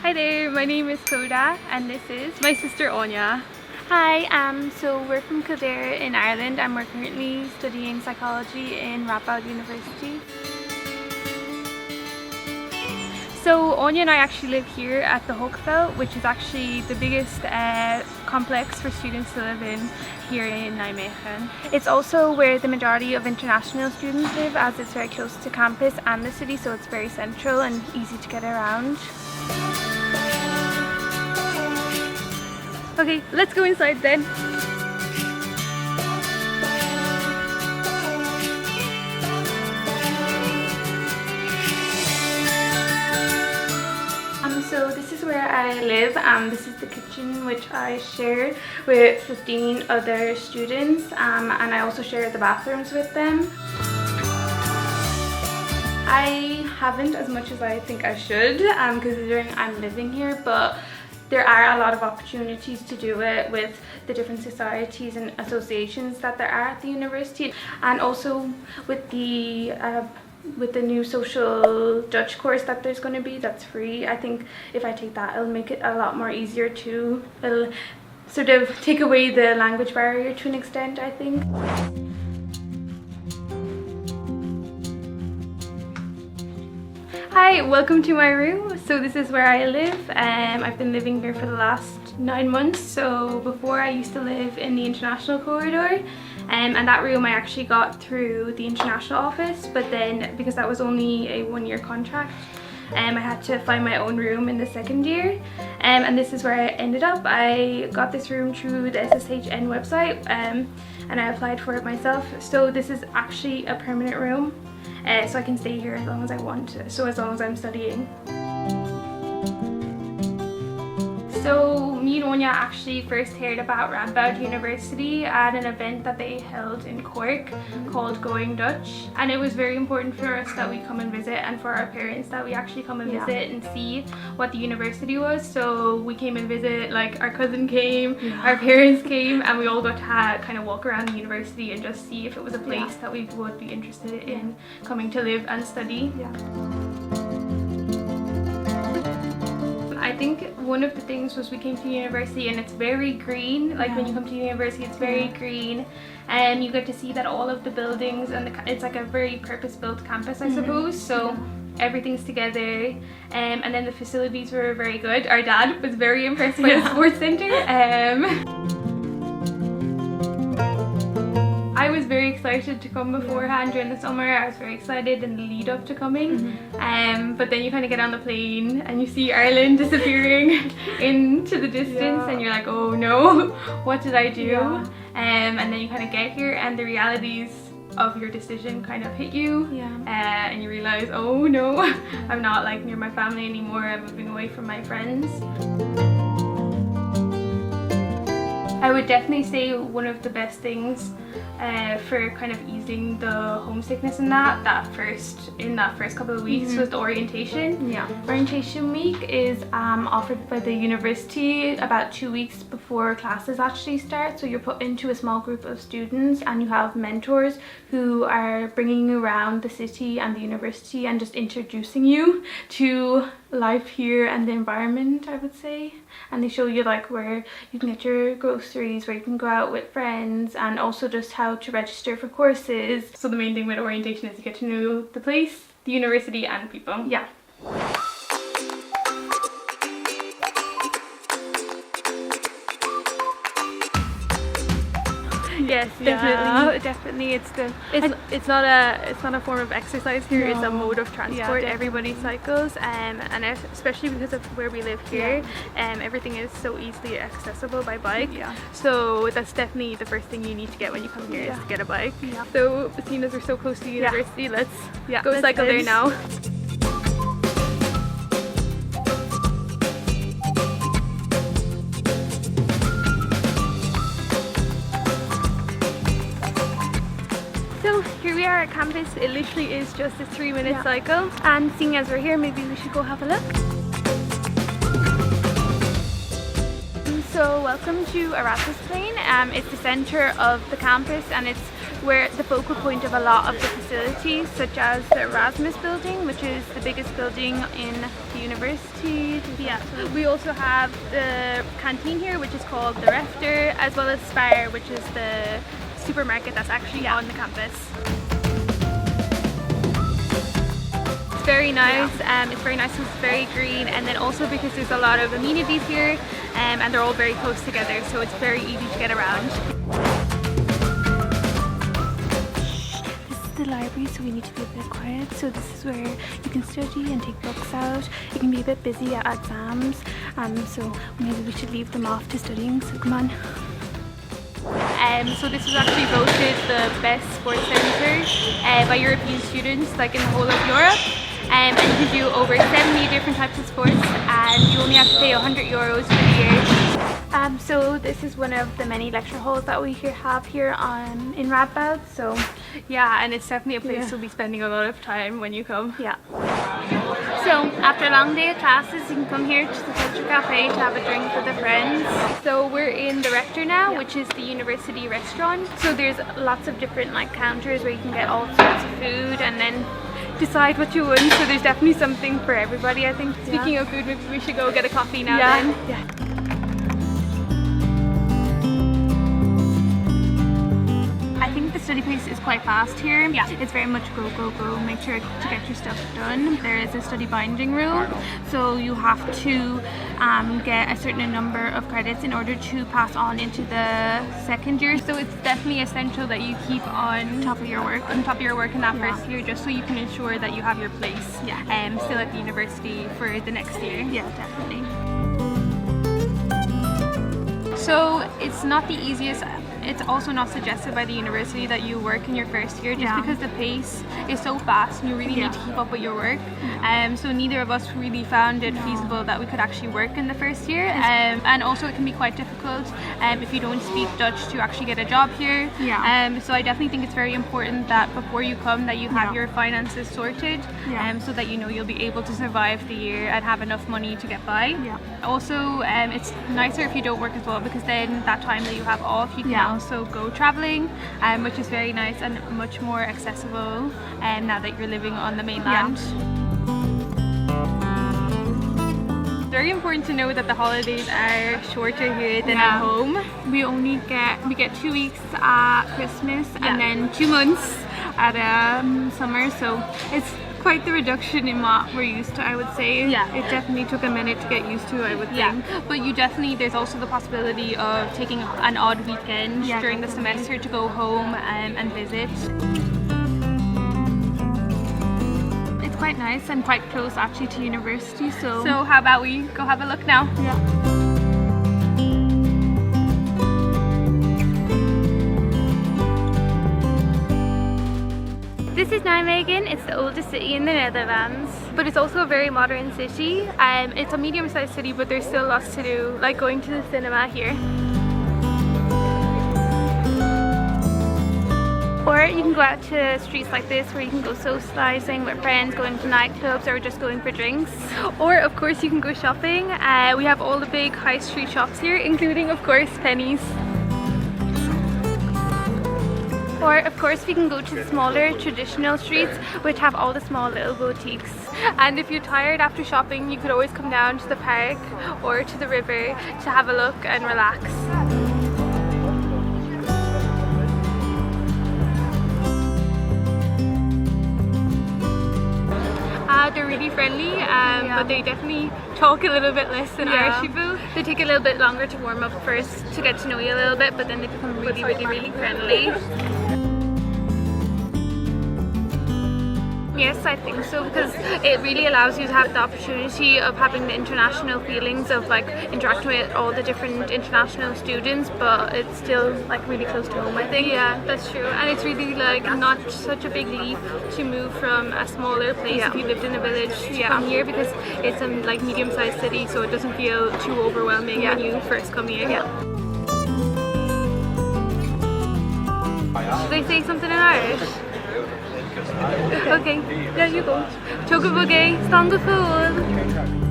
Hi there, my name is Clodagh and this is my sister Aine. Hi, so we're from Kildare in Ireland and we're currently studying psychology in Radboud University. So Aine and I actually live here at the HOOGEVELDT, which is actually the biggest complex for students to live in here in Nijmegen. It's also where the majority of international students live, as it's very close to campus and the city, so it's very central and easy to get around. Okay, let's go inside then. So this is where I live. This is the kitchen which I share with 15 other students, and I also share the bathrooms with them. I haven't as much as I think I should, considering I'm living here, but there are a lot of opportunities to do it with the different societies and associations that there are at the university, and also with the new social Dutch course that there's going to be that's free. I think if I take that, it'll make it a lot more easier to, it'll sort of take away the language barrier to an extent, I think. Hi, welcome to my room. So this is where I live. I've been living here for the last 9 months. So before I used to live in the international corridor, and that room I actually got through the international office, but then because that was only a 1-year contract, I had to find my own room in the second year, and this is where I ended up. I got this room through the SSHN website, and I applied for it myself. So this is actually a permanent room, so I can stay here as long as I want, so as long as I'm studying. So me and Aine actually first heard about Radboud University at an event that they held in Cork called Going Dutch, and it was very important for us that we come and visit, and for our parents that we actually come and visit and see what the university was. So we came and visit, like our cousin came, our parents came, and we all got to kind of walk around the university and just see if it was a place that we would be interested in coming to live and study. I think one of the things was we came to university and it's very green. Like when you come to university, it's very green, and you get to see that all of the buildings, and it's like a very purpose-built campus, I suppose. So everything's together, and then the facilities were very good. Our dad was very impressed by the sports centre. I was very excited to come beforehand during the summer. I was very excited in the lead up to coming, but then you kind of get on the plane and you see Ireland disappearing into the distance, and you're like, oh no, what did I do? And then you kind of get here and the realities of your decision kind of hit you, and you realize, oh no, I'm not like near my family anymore, I'm moving away from my friends. I would definitely say one of the best things for kind of easing the homesickness in that first couple of weeks was the orientation. Orientation week is offered by the university about 2 weeks before classes actually start. So you're put into a small group of students and you have mentors who are bringing you around the city and the university and just introducing you to life here and the environment, I would say. And they show you like where you can get your groceries, where you can go out with friends, and also just how to register for courses. So the main thing with orientation is you get to know the place, the university and people. Yes, definitely. It's not a form of exercise here. It's a mode of transport. Everybody cycles, and especially because of where we live here, everything is so easily accessible by bike. So that's definitely the first thing you need to get when you come here is to get a bike. So seeing as we're so close to the university, let's go cycle there now. So here we are at campus. It literally is just a 3-minute cycle, and seeing as we're here, maybe we should go have a look. So welcome to Erasmus Plain. It's the centre of the campus and it's we're the focal point of a lot of the facilities, such as the Erasmus building, which is the biggest building in the university. Yeah. We also have the canteen here, which is called the Refter, as well as Spar, which is the supermarket that's actually on the campus. It's very nice. It's very nice because it's very green, and then also because there's a lot of amenities here, and they're all very close together, so it's very easy to get around. The library, so we need to be a bit quiet. So this is where you can study and take books out. It can be a bit busy at exams, so maybe we should leave them off to studying, so come on. So this was actually voted the best sports centre by European students, like in the whole of Europe. And you can do over 70 different types of sports, and you only have to pay €100 for the year. So this is one of the many lecture halls that we have here in Radboud. So yeah, and it's definitely a place you'll be spending a lot of time when you come. Yeah. So after a long day of classes, you can come here to the Culture Cafe to have a drink with the friends. So we're in the Rector now, which is the university restaurant. So there's lots of different like counters where you can get all sorts of food and then decide what you want. So there's definitely something for everybody, I think. Speaking of food, maybe we should go get a coffee now then. Yeah. I think the study pace is quite fast here. Yeah. It's very much go, go, go. Make sure to get your stuff done. There is a study binding rule, so you have to get a certain number of credits in order to pass on into the second year. So it's definitely essential that you keep on top of your work in that first year, just so you can ensure that you have your place still at the university for the next year. Yeah, definitely. So it's not the easiest. It's also not suggested by the university that you work in your first year, just because the pace is so fast and you really need to keep up with your work. So neither of us really found it feasible that we could actually work in the first year. And also it can be quite difficult if you don't speak Dutch to actually get a job here. So I definitely think it's very important that before you come that you have your finances sorted, so that you know you'll be able to survive the year and have enough money to get by. Also, it's nicer if you don't work as well, because then that time that you have off, you can also go traveling, which is very nice and much more accessible now that you're living on the mainland. It's very important to know that the holidays are shorter here than at home. We get 2 weeks at Christmas and then 2 months at summer, so it's quite the reduction in what we're used to, I would say. It definitely took a minute to get used to, I would think. But there's also the possibility of taking an odd weekend during the semester to go home and visit. It's quite nice and quite close actually to university, so how about we go have a look now? This is Nijmegen. It's the oldest city in the Netherlands, but it's also a very modern city. It's a medium-sized city, but there's still lots to do, like going to the cinema here. Or you can go out to streets like this where you can go socializing with friends, going to nightclubs, or just going for drinks. Or of course you can go shopping. We have all the big high street shops here, including of course Penny's. Or of course we can go to the smaller traditional streets, which have all the small little boutiques. And if you're tired after shopping, you could always come down to the park or to the river to have a look and relax. They're really friendly, but they definitely talk a little bit less than Irish people. They take a little bit longer to warm up first to get to know you a little bit, but then they become really friendly. Yes, I think so, because it really allows you to have the opportunity of having the international feelings of like interacting with all the different international students, but it's still like really close to home, I think. Yeah, that's true. And it's really like not such a big leap to move from a smaller place if you lived in a village to come here, because it's a like medium-sized city, so it doesn't feel too overwhelming when you first come here. Should they say something in Irish? Okay, there you go. Tuga bugay, stonga fool.